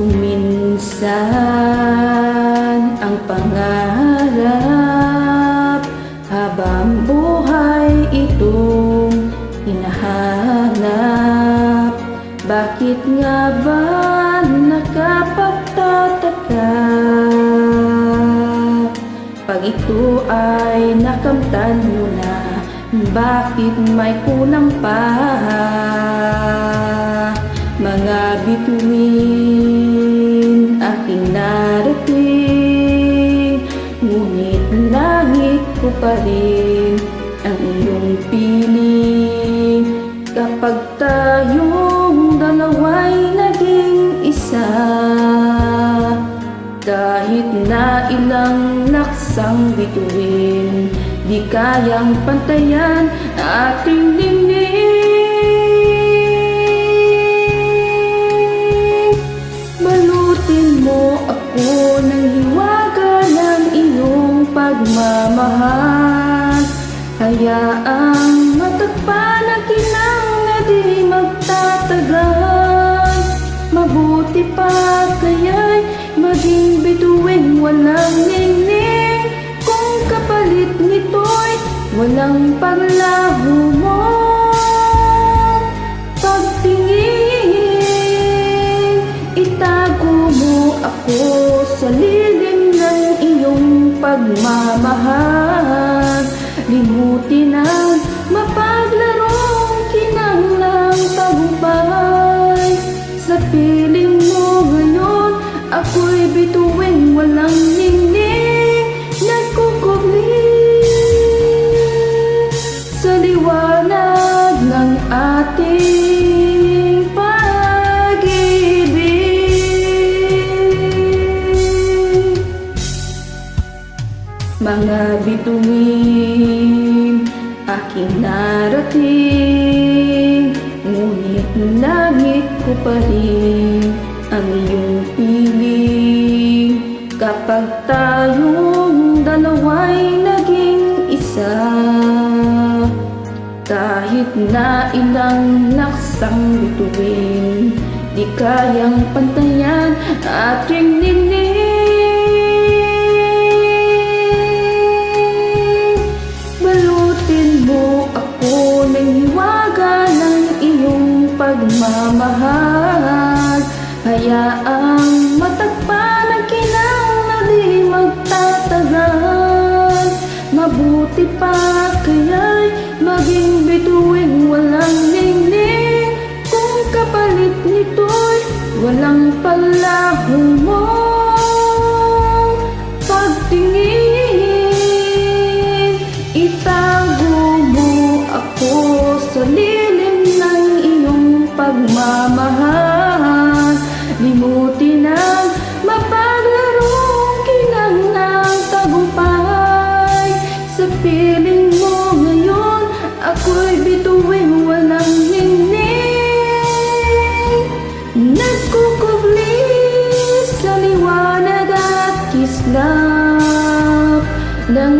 Kung minsan ang pangarap habang buhay itong hinahanap, bakit nga ba nakapagtataka pag ito ay nakamtan mo na? Bakit may kulang pa? Mga bituin aking narating, ngunit langit ko pa rin ang iyong piling. Kapag tayong dalawa'y naging isa, kahit na ilang laksang bituin, di kayang pantayan ating dingding. Balutin mo ako ng hiwaga ng iyong pagmamahal, hayaang matagpan ang kinang na di magtatagal. Mabuti pa kaya'y maging bituing walang ningning, kung kapalit nito'y walang paglaho mo. Pagtingin, itago mo ako sa lilim ng iyong pagmamahal. Limutin ang mapaglarong kinanglang tagumpay. Sa piling mo ngayon, ako'y bituing walang ningning, nagkukubli sa liwanag ng ating pag-ibig. Mga bituin aking narating, ngunit langit ko pa rin ang iyong piling. Kapag tayong dalawa'y naging isa, kahit na ilang laksang bituin, di kayang pantayan ating ningning. Balutin mo ako ng hiwaga ng iyong pagmamahal, hayaang matagpan ang kinang na di magtatagal. Mabuti pa kaya'y maging bituing walang ningning, kung kapalit nito'y walang paglaho mo. Pagtingin, itago mo ako sa lilim ng iyong pagmamahal. Limutin ang mapaglarong kinanglang tagumpay. Sa piling mo ngayon, ako'y bituing walang ningning, nagkukubli sa liwanag at kislap ng